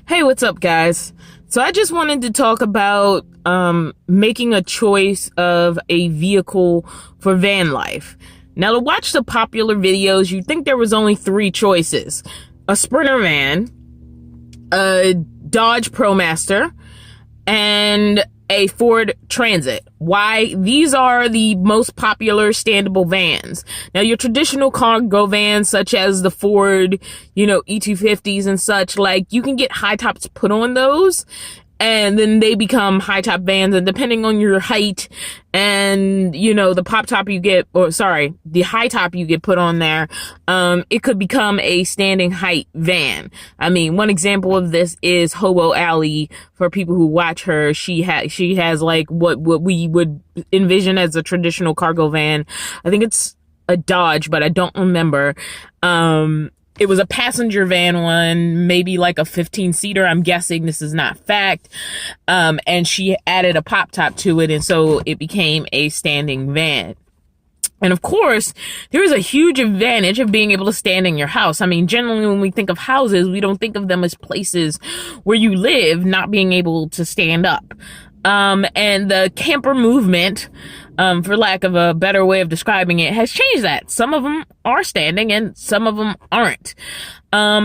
Hey, what's up, guys? So I just wanted to talk about making a choice of a vehicle for van life. Now, to watch the popular videos, you'd think there was only three choices: a Sprinter van, a Dodge ProMaster, and a Ford Transit. Why? These are the most popular standable vans. Now, your traditional cargo vans, such as the Ford, E250s and such, like, you can get high tops put on those, and then they become high top vans, and depending on your height and, the the high top you get put on there, it could become a standing height van. I mean, one example of this is Hobo Alley. For people who watch her, she has like what we would envision as a traditional cargo van. I think it's a Dodge, but I don't remember. It was a passenger van one, maybe like a 15-seater. I'm guessing, this is not fact. And she added a pop top to it, and so it became a standing van. And of course, there is a huge advantage of being able to stand in your house. I mean, generally when we think of houses, we don't think of them as places where you live, not being able to stand up. And the camper movement, for lack of a better way of describing it, has changed that. Some of them are standing and some of them aren't.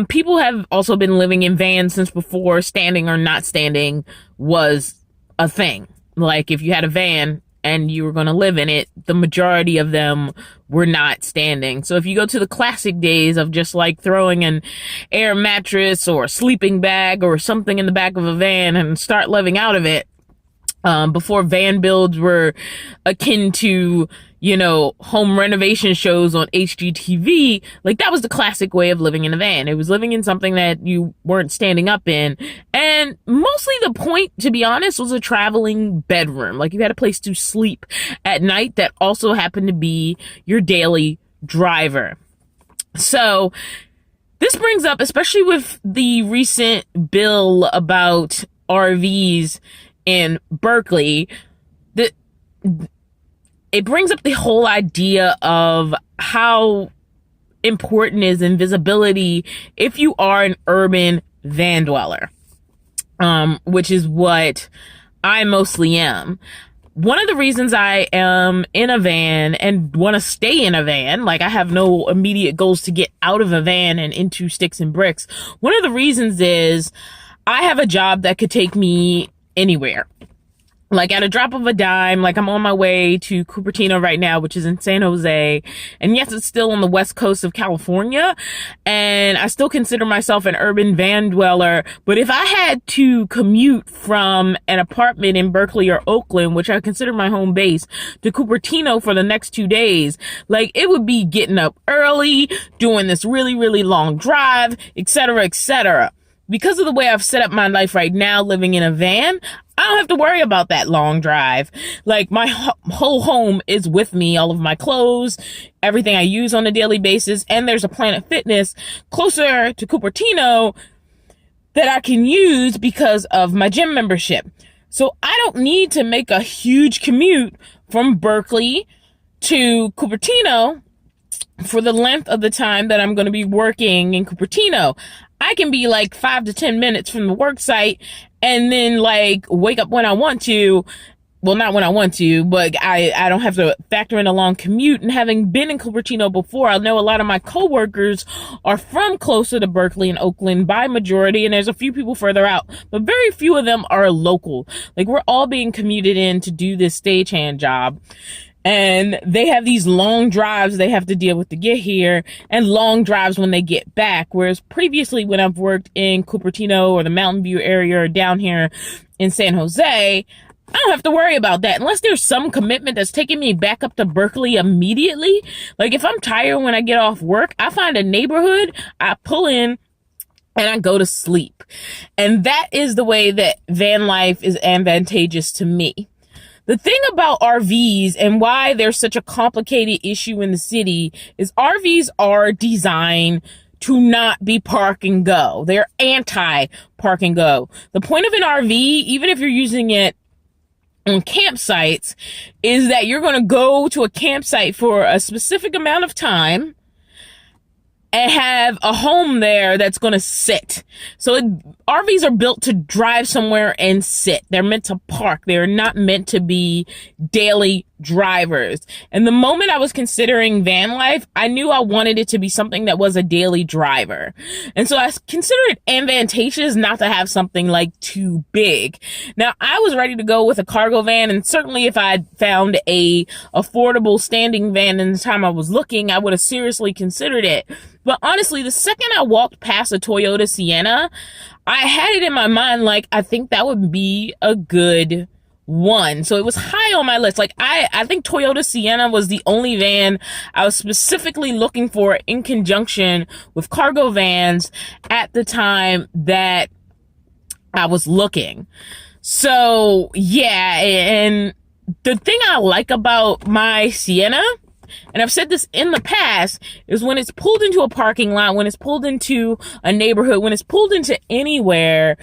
People have also been living in vans since before standing or not standing was a thing. Like, if you had a van and you were going to live in it, the majority of them were not standing. So if you go to the classic days of just like throwing an air mattress or a sleeping bag or something in the back of a van and start living out of it, before van builds were akin to, home renovation shows on HGTV, like, that was the classic way of living in a van. It was living in something that you weren't standing up in. And mostly the point, to be honest, was a traveling bedroom. Like, you had a place to sleep at night that also happened to be your daily driver. So this brings up, especially with the recent bill about RVs in Berkeley, that it brings up the whole idea of how important is invisibility if you are an urban van dweller, which is what I mostly am. One of the reasons I am in a van and want to stay in a van, like, I have no immediate goals to get out of a van and into sticks and bricks. One of the reasons is I have a job that could take me anywhere. Like, at a drop of a dime, like, I'm on my way to Cupertino right now, which is in San Jose. And yes, it's still on the west coast of California. And I still consider myself an urban van dweller. But if I had to commute from an apartment in Berkeley or Oakland, which I consider my home base, to Cupertino for the next 2 days, like, it would be getting up early, doing this really, really long drive, etc., etc. Because of the way I've set up my life right now, living in a van, I don't have to worry about that long drive. Like, my whole home is with me, all of my clothes, everything I use on a daily basis, and there's a Planet Fitness closer to Cupertino that I can use because of my gym membership. So I don't need to make a huge commute from Berkeley to Cupertino for the length of the time that I'm going to be working in Cupertino. I can be like 5 to 10 minutes from the work site and then, like, wake up when I want to. Well, not when I want to, but I don't have to factor in a long commute. And having been in Cupertino before, I know a lot of my coworkers are from closer to Berkeley and Oakland by majority, and there's a few people further out, but very few of them are local. Like, we're all being commuted in to do this stagehand job. And they have these long drives they have to deal with to get here, and long drives when they get back. Whereas previously, when I've worked in Cupertino or the Mountain View area or down here in San Jose, I don't have to worry about that unless there's some commitment that's taking me back up to Berkeley immediately. Like, if I'm tired when I get off work, I find a neighborhood, I pull in, and I go to sleep. And that is the way that van life is advantageous to me. The thing about RVs and why there's such a complicated issue in the city is RVs are designed to not be park and go. They're anti-park and go. The point of an RV, even if you're using it on campsites, is that you're going to go to a campsite for a specific amount of time, and have a home there that's going to sit. So RVs are built to drive somewhere and sit. They're meant to park. They're not meant to be daily drivers. And the moment I was considering van life, I knew I wanted it to be something that was a daily driver. And so I considered it advantageous not to have something like too big. Now, I was ready to go with a cargo van, and certainly if I found a affordable standing van in the time I was looking, I would have seriously considered it. But honestly, the second I walked past a Toyota Sienna, I had it in my mind, like, I think that would be a good one. So it was high on my list. Like, I think Toyota Sienna was the only van I was specifically looking for in conjunction with cargo vans at the time that I was looking. So yeah, and the thing I like about my Sienna, and I've said this in the past, is when it's pulled into a parking lot, when it's pulled into a neighborhood, when it's pulled into anywhere,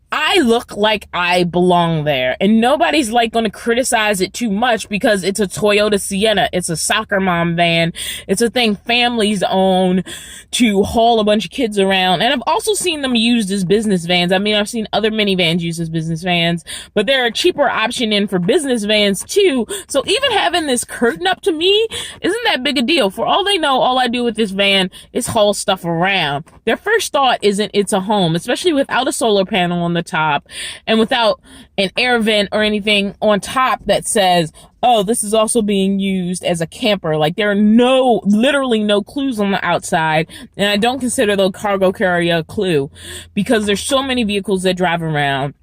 I look like I belong there, and nobody's like going to criticize it too much because it's a Toyota Sienna. It's a soccer mom van. It's a thing families own to haul a bunch of kids around. And I've also seen them used as business vans. I mean, I've seen other minivans used as business vans, but they're a cheaper option in for business vans too. So even having this curtain up to me isn't that big a deal. For all they know, all I do with this van is haul stuff around. Their first thought isn't it's a home, especially without a solar panel on the top and without an air vent or anything on top that says, oh, this is also being used as a camper. Like, there are literally no clues on the outside, and I don't consider the cargo carrier a clue because there's so many vehicles that drive around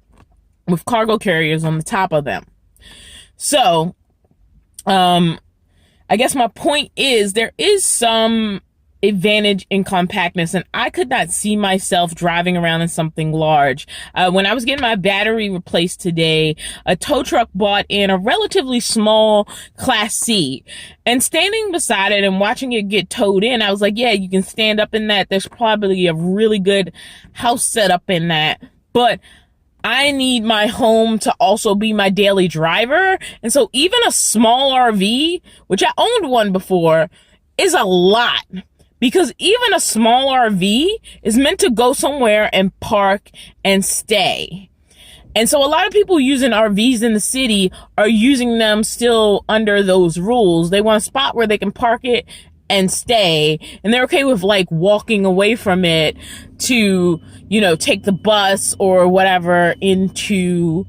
with cargo carriers on the top of them. So I guess my point is there is some advantage in compactness, and I could not see myself driving around in something large. When I was getting my battery replaced today, a tow truck brought in a relatively small Class C, and standing beside it and watching it get towed in, I was like, yeah, you can stand up in that. There's probably a really good house setup in that, but I need my home to also be my daily driver. And so even a small RV, which I owned one before, is a lot. Because even a small RV is meant to go somewhere and park and stay. And so a lot of people using RVs in the city are using them still under those rules. They want a spot where they can park it and stay. And they're okay with like walking away from it to, take the bus or whatever into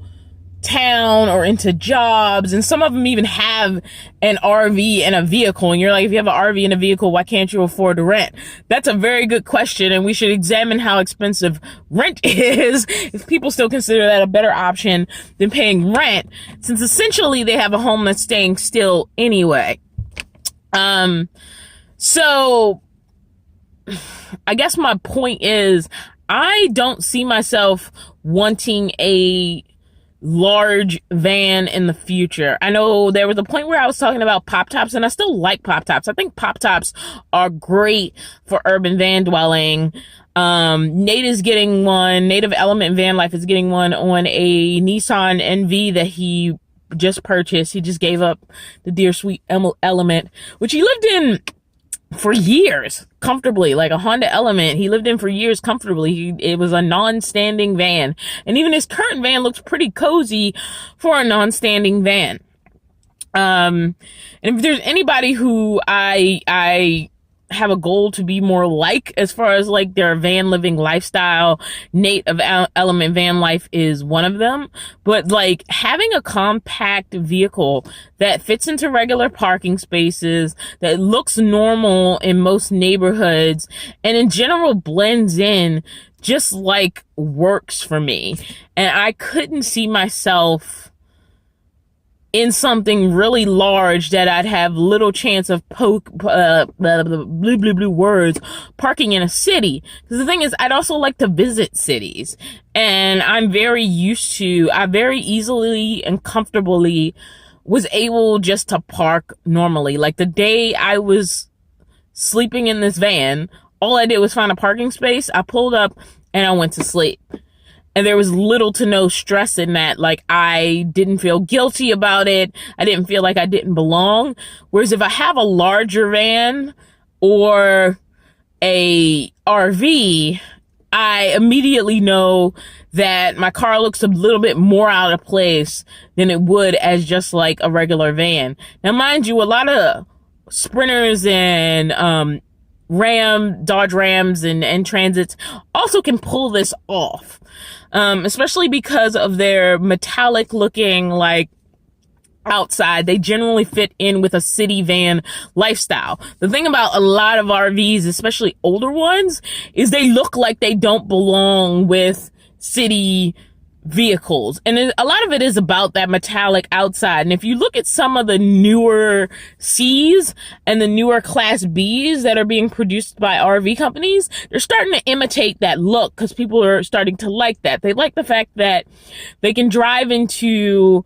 town or into jobs. And some of them even have an RV and a vehicle, and you're like, if you have an RV and a vehicle, why can't you afford to rent? That's a very good question, and we should examine how expensive rent is if people still consider that a better option than paying rent, since essentially they have a home that's staying still anyway. So I guess my point is I don't see myself wanting a large van in the future. I know there was a point where I was talking about pop tops, and I still like pop tops. I think pop tops are great for urban van dwelling. Nate is getting one. Native Element Vanlife is getting one on a Nissan NV that he just purchased. He just gave up the dear sweet Element, which he lived in for years comfortably, like a Honda Element. He lived in for years comfortably. It was a non-standing van, and even his current van looks pretty cozy for a non-standing van. And if there's anybody who I have a goal to be more like as far as like their van living lifestyle, Nate of Element Van Life is one of them. But like having a compact vehicle that fits into regular parking spaces, that looks normal in most neighborhoods, and in general blends in, just like works for me. And I couldn't see myself in something really large that I'd have little chance of blue words parking in a city. Because the thing is, I'd also like to visit cities, and I very easily and comfortably was able just to park normally. Like the day I was sleeping in this van, all I did was find a parking space. I pulled up and I went to sleep. And there was little to no stress in that. Like, I didn't feel guilty about it. I didn't feel like I didn't belong. Whereas if I have a larger van or a RV, I immediately know that my car looks a little bit more out of place than it would as just like a regular van. Now, mind you, a lot of Sprinters and Dodge Rams and Transits also can pull this off, especially because of their metallic looking like outside. They generally fit in with a city van lifestyle. The thing about a lot of RVs, especially older ones, is they look like they don't belong with city vehicles. And a lot of it is about that metallic outside. And if you look at some of the newer C's and the newer Class B's that are being produced by RV companies, they're starting to imitate that look because people are starting to like that. They like the fact that they can drive into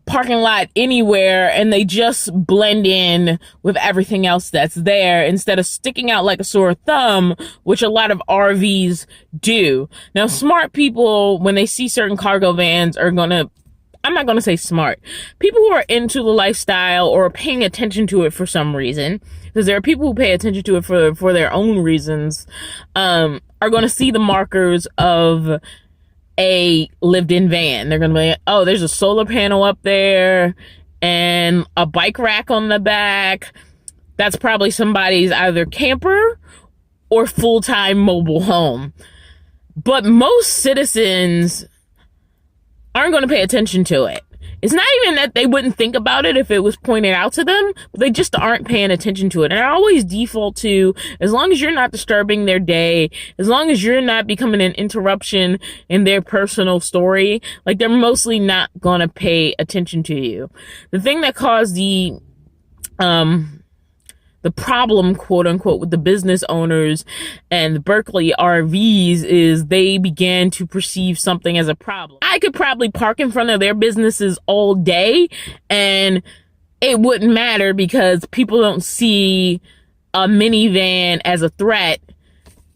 parking lot anywhere and they just blend in with everything else that's there instead of sticking out like a sore thumb, which a lot of RVs do. Now, smart people, when they see certain cargo vans, I'm not gonna say smart. People who are into the lifestyle or paying attention to it for some reason, because there are people who pay attention to it for their own reasons, are gonna see the markers of a lived-in van. They're gonna be like, oh, there's a solar panel up there and a bike rack on the back. That's probably somebody's either camper or full-time mobile home. But most citizens aren't going to pay attention to it. It's not even that they wouldn't think about it if it was pointed out to them, but they just aren't paying attention to it. And I always default to, as long as you're not disturbing their day, as long as you're not becoming an interruption in their personal story, like they're mostly not going to pay attention to you. The thing that caused the problem, quote unquote, with the business owners and the Berkeley RVs is they began to perceive something as a problem. I could probably park in front of their businesses all day and it wouldn't matter because people don't see a minivan as a threat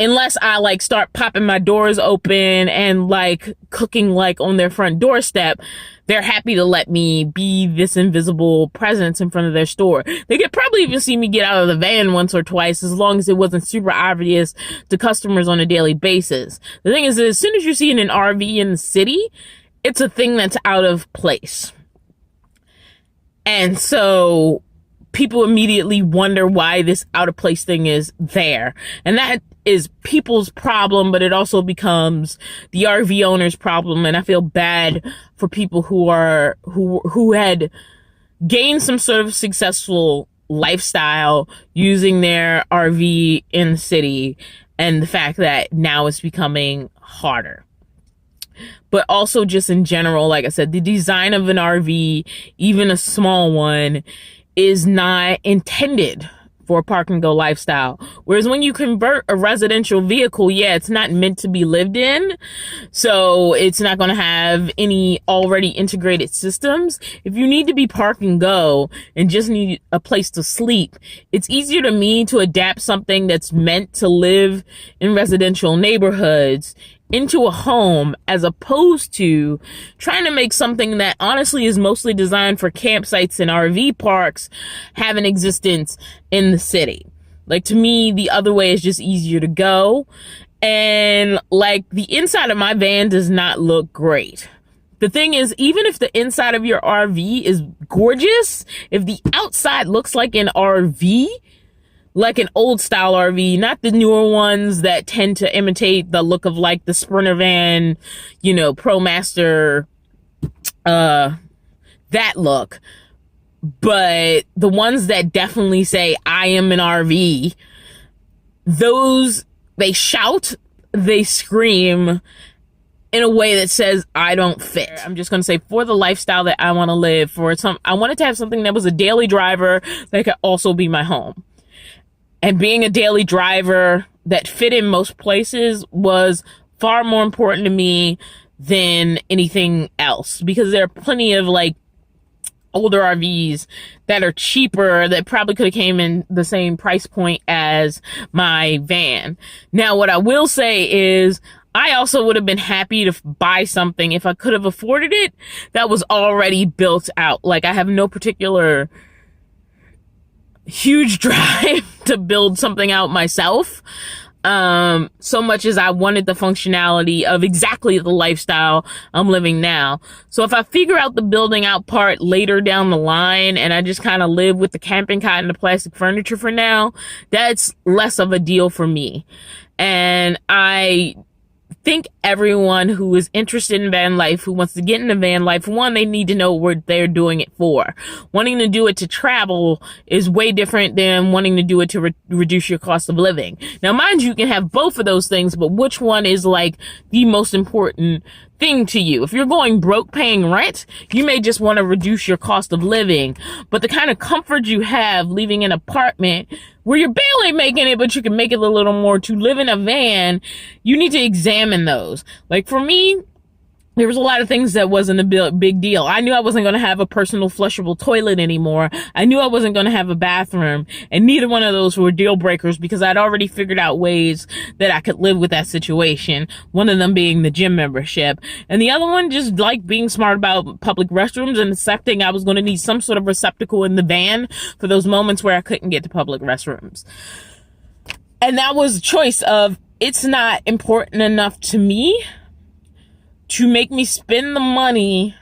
unless I like start popping my doors open and like cooking like on their front doorstep. They're happy to let me be this invisible presence in front of their store. They could probably even see me get out of the van once or twice as long as it wasn't super obvious to customers on a daily basis. The thing is that as soon as you see an RV in the city, it's a thing that's out of place. And so people immediately wonder why this out of place thing is there. And that is people's problem, but it also becomes the RV owner's problem. And I feel bad for people who had gained some sort of successful lifestyle using their RV in the city, and the fact that now it's becoming harder. But also just in general, like I said, the design of an RV, even a small one, is not intended for a park and go lifestyle. Whereas when you convert a residential vehicle, yeah, it's not meant to be lived in. So it's not going to have any already integrated systems. If you need to be park and go and just need a place to sleep, it's easier to me to adapt something that's meant to live in residential neighborhoods into a home as opposed to trying to make something that honestly is mostly designed for campsites and RV parks have an existence in the city. Like, to me, the other way is just easier to go. And like, the inside of my van does not look great. The thing is, even if the inside of your RV is gorgeous, if the outside looks like an RV, like an old style RV, not the newer ones that tend to imitate the look of like the Sprinter van, you know, ProMaster, that look. But the ones that definitely say, I am an RV, those, they shout, they scream in a way that says, I don't fit. I'm just going to say, for the lifestyle that I want to live, I wanted to have something that was a daily driver that could also be my home. And being a daily driver that fit in most places was far more important to me than anything else, because there are plenty of like older RVs that are cheaper that probably could have came in the same price point as my van. Now, what I will say is I also would have been happy to buy something if I could have afforded it that was already built out. Like, I have no particular huge drive to build something out myself. So much as I wanted the functionality of exactly the lifestyle I'm living now. So if I figure out the building out part later down the line and I just kind of live with the camping cot and the plastic furniture for now, that's less of a deal for me. And I think everyone who is interested in van life, who wants to get into van life, one, they need to know what they're doing it for. Wanting to do it to travel is way different than wanting to do it to reduce your cost of living. Now, mind you, you can have both of those things, but which one is like the most important thing to you? If you're going broke paying rent, you may just want to reduce your cost of living, but the kind of comfort you have leaving an apartment where you're barely making it, but you can make it a little more to live in a van, you need to examine those. Like for me, there was a lot of things that wasn't a big deal. I knew I wasn't going to have a personal flushable toilet anymore. I knew I wasn't going to have a bathroom, and neither one of those were deal breakers because I'd already figured out ways that I could live with that situation. One of them being the gym membership, and the other one just like being smart about public restrooms and accepting I was going to need some sort of receptacle in the van for those moments where I couldn't get to public restrooms. And that was a choice of, it's not important enough to me to make me spend the money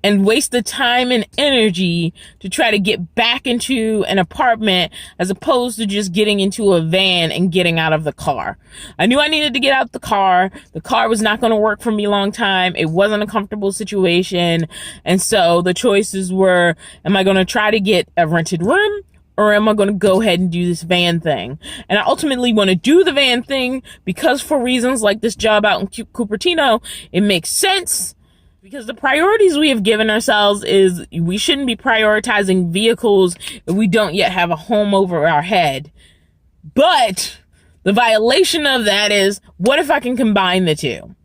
and waste the time and energy to try to get back into an apartment as opposed to just getting into a van and getting out of the car. I knew I needed to get out the car. The car was not going to work for me long time. It wasn't a comfortable situation. And so the choices were, am I going to try to get a rented room? Or am I going to go ahead and do this van thing? And I ultimately want to do the van thing because for reasons like this job out in Cupertino, it makes sense. Because the priorities we have given ourselves is we shouldn't be prioritizing vehicles if we don't yet have a home over our head. But the violation of that is, what if I can combine the two?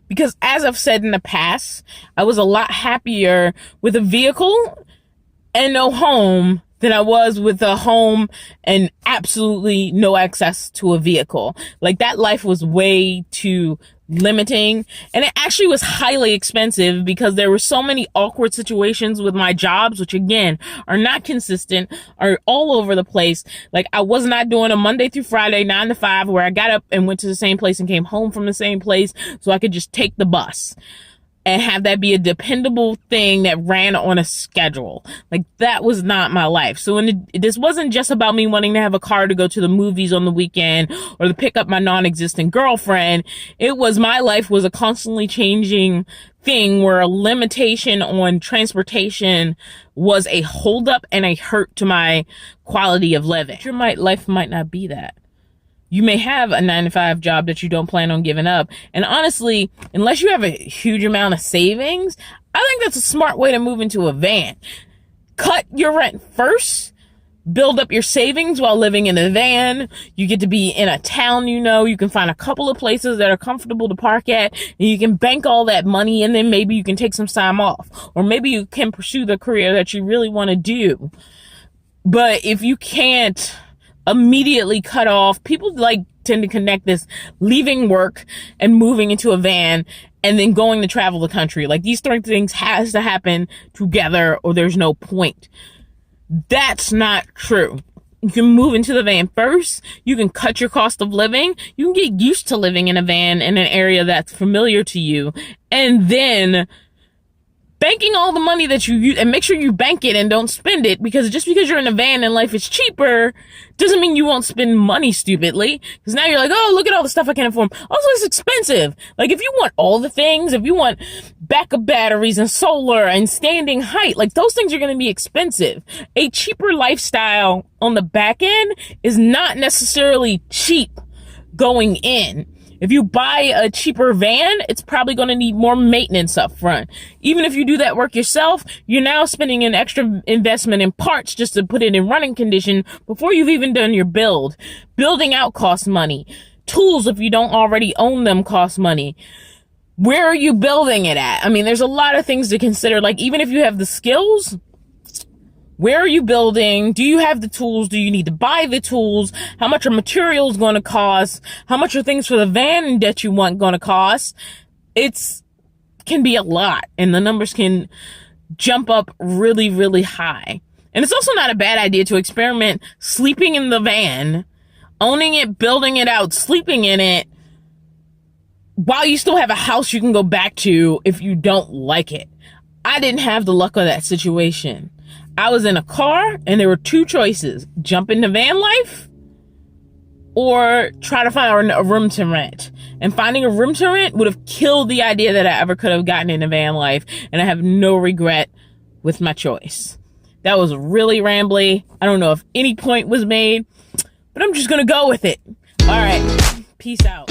Because as I've said in the past, I was a lot happier with a vehicle and no home than I was with a home and absolutely no access to a vehicle. Like, that life was way too limiting, and it actually was highly expensive because there were so many awkward situations with my jobs, which again are not consistent, are all over the place. Like, I was not doing a Monday through Friday 9 to 5 where I got up and went to the same place and came home from the same place so I could just take the bus and have that be a dependable thing that ran on a schedule. Like, that was not my life. So this wasn't just about me wanting to have a car to go to the movies on the weekend or to pick up my non-existent girlfriend. It was, my life was a constantly changing thing where a limitation on transportation was a holdup and a hurt to my quality of living. Your life might not be that. You may have a 9 to 5 job that you don't plan on giving up. And honestly, unless you have a huge amount of savings, I think that's a smart way to move into a van. Cut your rent first, build up your savings while living in a van. You get to be in a town, you can find a couple of places that are comfortable to park at, and you can bank all that money, and then maybe you can take some time off. Or maybe you can pursue the career that you really want to do. But if you can't immediately cut off, people tend to connect this leaving work and moving into a van and then going to travel the country. Like, these three things has to happen together or there's no point. That's not true. You can move into the van first. You can cut your cost of living. You can get used to living in a van in an area that's familiar to you. And then banking all the money that you use, and make sure you bank it and don't spend it, because just because you're in a van and life is cheaper doesn't mean you won't spend money stupidly. Because now you're like, oh, look at all the stuff I can afford. Also, it's expensive. Like, if you want all the things, if you want backup batteries and solar and standing height, like, those things are going to be expensive. A cheaper lifestyle on the back end is not necessarily cheap going in. If you buy a cheaper van, it's probably going to need more maintenance up front. Even if you do that work yourself, you're now spending an extra investment in parts just to put it in running condition before you've even done your build. Building out costs money. Tools, if you don't already own them, cost money. Where are you building it at? I mean, there's a lot of things to consider. Like, even if you have the skills, where are you building? Do you have the tools? Do you need to buy the tools? How much are materials going to cost? How much are things for the van that you want going to cost? Can be a lot, and the numbers can jump up really, really high. And it's also not a bad idea to experiment sleeping in the van, owning it, building it out, sleeping in it, while you still have a house you can go back to if you don't like it. I didn't have the luck of that situation. I was in a car and there were two choices: jump into van life or try to find a room to rent. And finding a room to rent would have killed the idea that I ever could have gotten into van life, and I have no regret with my choice. That was really rambly. I don't know if any point was made, but I'm just gonna go with it. All right, peace out.